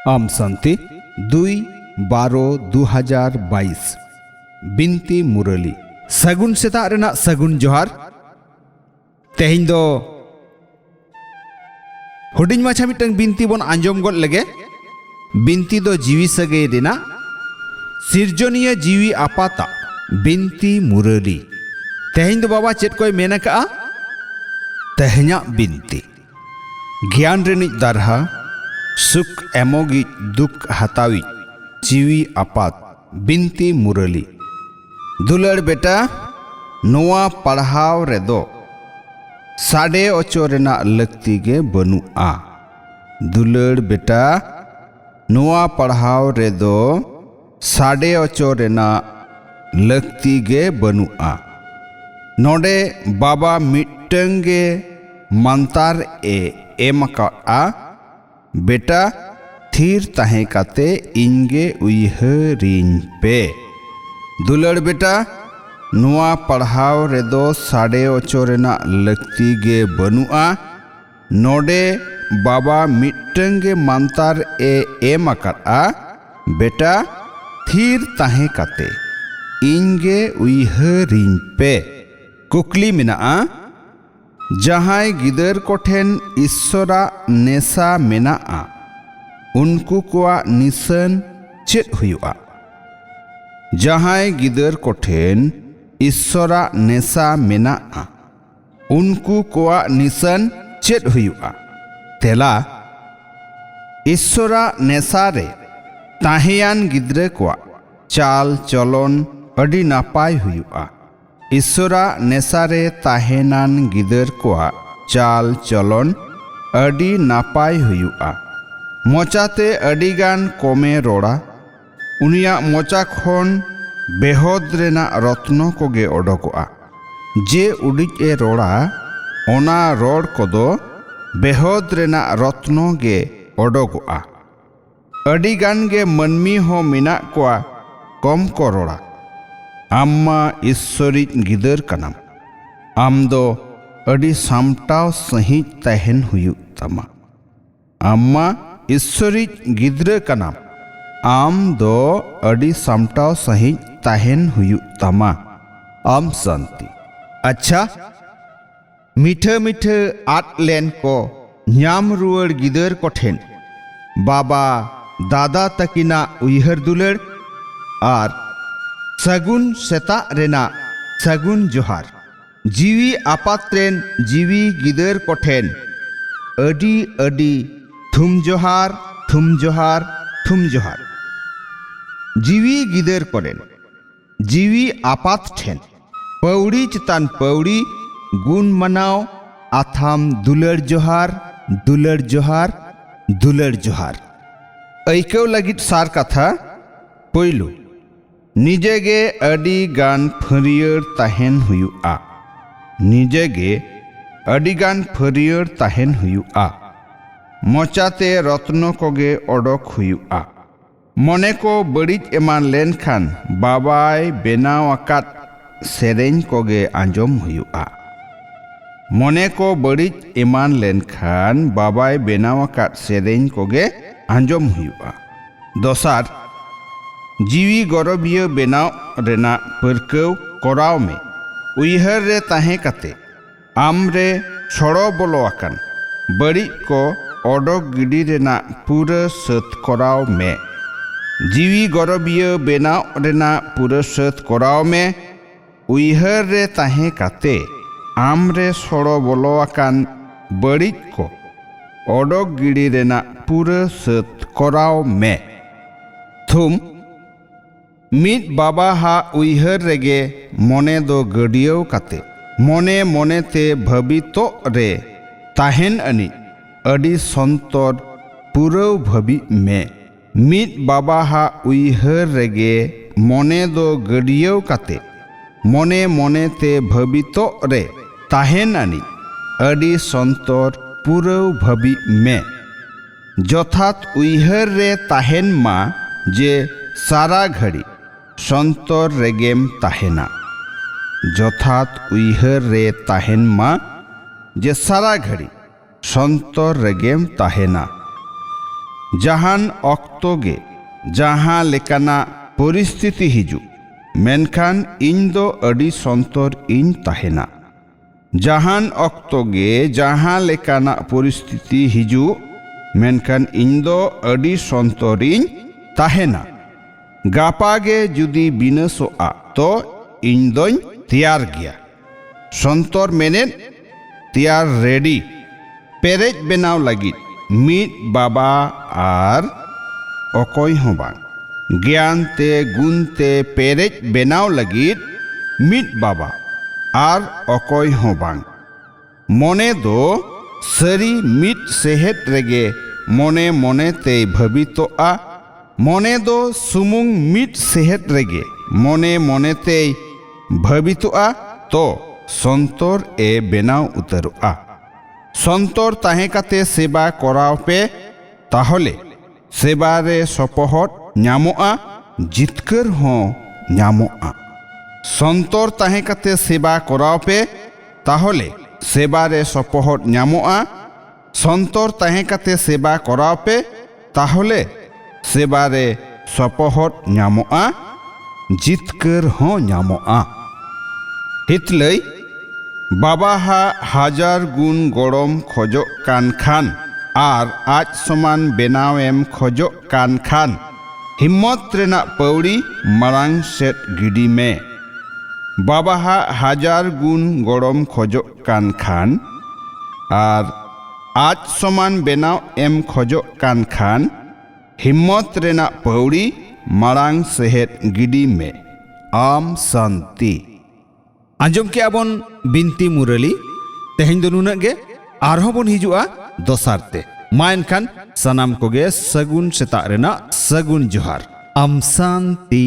आम शांति 2/12/2022 बिनती मुरली सगुन सेता रेना सगुन जोहार तेहिं दो हुडिंग माछा मिटंग बिनती बन आंजम गद लगे बिनती दो जीवी सगे रेना सिरजनिया जीवी आपाता बिनती मुरली तेहिं दो बाबा चेत कोई मेना का तेहन्या बिनती ज्ञान रेनिज दारहा सुख एमोगी दुख हतावी जीवी आपात बिनती मुरली दुलड़ बेटा नोआ पढ़ाव रेदो साढ़े ओचो रेना लगती गे बनुआ दुलड़ बेटा नोआ पढ़ाव रेदो साढ़े ओचो रेना लगती गे बनुआ नोडे बाबा मिटंगे मंतार एमका बेटा थीर तहें काते इंगे उइहरिन पे दुलड़ बेटा नुआ पढ़ाव रेदो साढ़े ओचो रेना लगती गे बनुआ नोडे बाबा मिटंगे मंतार एमका बेटा थीर तहें काते इंगे उइहरिन पे कुकली मिना जहाय गिदर कोठेन ईश्वरा नेसा मेना उनको कोआ निसन चेत हुआ जहाय गिदर कोठेन ईश्वरा नेसा मेना उनको कोआ निसन चेत हुआ तेला ईश्वरा नेसा रे ताहियान गिद्रे कोआ चाल चलन अडी नापाय हुआ ईश्वरा नेसारे ताहेनान गिदर कोआ चाल चलन अडी नापाय हुआ मोचाते अडीगान कोमे रोड़ा उनिया मोचा खोन बेहद रेना रत्न कोगे ओडोकोआ जे उडिज ए रोड़ा ओना रोड़ कोदो बेहद रेना रत्न गे ओडोकोआ अडीगान गे मनमी हो मिना कोआ कम को रोड़ा आम्मा ईश्वरिज गिदर कनाम आम दो अडी सामटाव सही तहन हुयुग तमा आम्मा ईश्वरिज गिदर कनाम आम दो अडी सामटाव सही तहन हुयुग तमा आम शांति अच्छा मीठे मीठे आट लेन को न्याम रुअर गिदर कोठेन बाबा दादा तकिना उइहर दुलड़ आर सगुन सेता रेना सगुन जोहार जीवी आपात्रेन जीवी गिदर कोठेन अडी अडी थुम जोहार थुम जोहार थुम जोहार जीवी गिदर कोरेन जीवी आपात ठेन पौड़ी चितान पौड़ी गुण मनाव आथाम दुलड़ जोहार दुलड़ जोहार दुलड़ जोहार ऐकव लगित सार कथा पोइलू निजेगे अडी गान फरियर ताहेन हुआ निजेगे अडी गान फरियर ताहेन हुआ मोचाते रत्न कोगे ओडोक हुआ मने को बड़िज एमान लेन खान बाबाय बेनाव आकात सेरेन कोगे आंजम हुआ मने को बड़िज एमान लेन खान बाबाय बेनाव आकात सेरेन कोगे आंजम हुआ दोसार जीवी गौरवीय बेनाव रेना परकव कोराव में उइहर रे ताहें काते आम रे छोड़ो बोलो आकान बड़ी को ओडोक गिडी रेना पूरा सत कोराव में जीवी गौरवीय बेनाव रेना पूरा सत कोराव में उइहर रे ताहें काते आम रे छोड़ो बोलो आकान बड़ी को ओडोक गिडी रेना पूरा सत कोराव में थुम मित बाबा हा उइहर रेगे मोने दो गडियो काते मोने मोने ते भबितो रे ताहेन अनि अडी संतर पुरव भबि में मित बाबा हा उइहर रेगे मोने दो गडियो काते मोने मोने ते भबितो रे ताहेन अनि अडी संतर पुरव भबि में जथात उइहर रे ताहेन मा जे सारा घड़ी संतर रेगेम ताहेना जथात उइहर रे ताहेन मा जे सारा घड़ी संतर रेगेम ताहेना जहान ऑक्तो गे जहां लेकाना परिस्थिति हिजू मेनखान इन दो अडी संतर इन ताहेना जहान ऑक्तो गे जहां लेकाना परिस्थिति हिजू मेनखान इन दो अडी संतर इन ताहेना गापागे जुदी बिनसोआ तो इन दोñ तैयार गया संतर मेनेन तैयार रेडी पेरेज बेनाव लगी मीट बाबा आर अकय हों बांग ज्ञान ते गुण ते पेरेज बेनाव लगी मीट बाबा आर अकय हों बांग मने दो सरी मीट सेहेत रेगे मने मने ते भबितोआ मने दो सुमुंग मीट सेहेत रेगे मने मने ते भबितोआ तो संतर ए बेनाव उतरुआ संतर ताहे काते सेवा कराव पे ताहले सेवा रे सपोहट ᱧᱟᱢᱚᱜᱼᱟ जितकर हों ᱧᱟᱢᱚᱜᱼᱟ संतर ताहे काते सेवा कराव पे ताहले सेवा रे सपोहट ᱧᱟᱢᱚᱜᱼᱟ संतर ताहे काते सेवा कराव पे ताहले सेवा रे सपोहट ᱧᱟᱢᱚᱜᱼᱟ जितकर हों ᱧᱟᱢᱚᱜᱼᱟ हितलई बाबा हा हजार गुण गड़म खोजोग कान खान आर आज समान बेनावेम खोजोग कान खान हिम्मत रेना पौड़ी मारांग सेट गिडी में बाबा हा हजार गुण गड़म खोजोग कान खान आर आज समान बेनाव एम खोजोग कान खान हिम्मत रेना पौड़ी मारांग सेट गिडी में आम शांति आंजम के आबन बिनती मुरली तेहें दो नुना गे आरहों बन हिजुआ दोसारते मा एनखान सनाम कोगे सगुन सेता रेना सगुन जोहार आम शांति।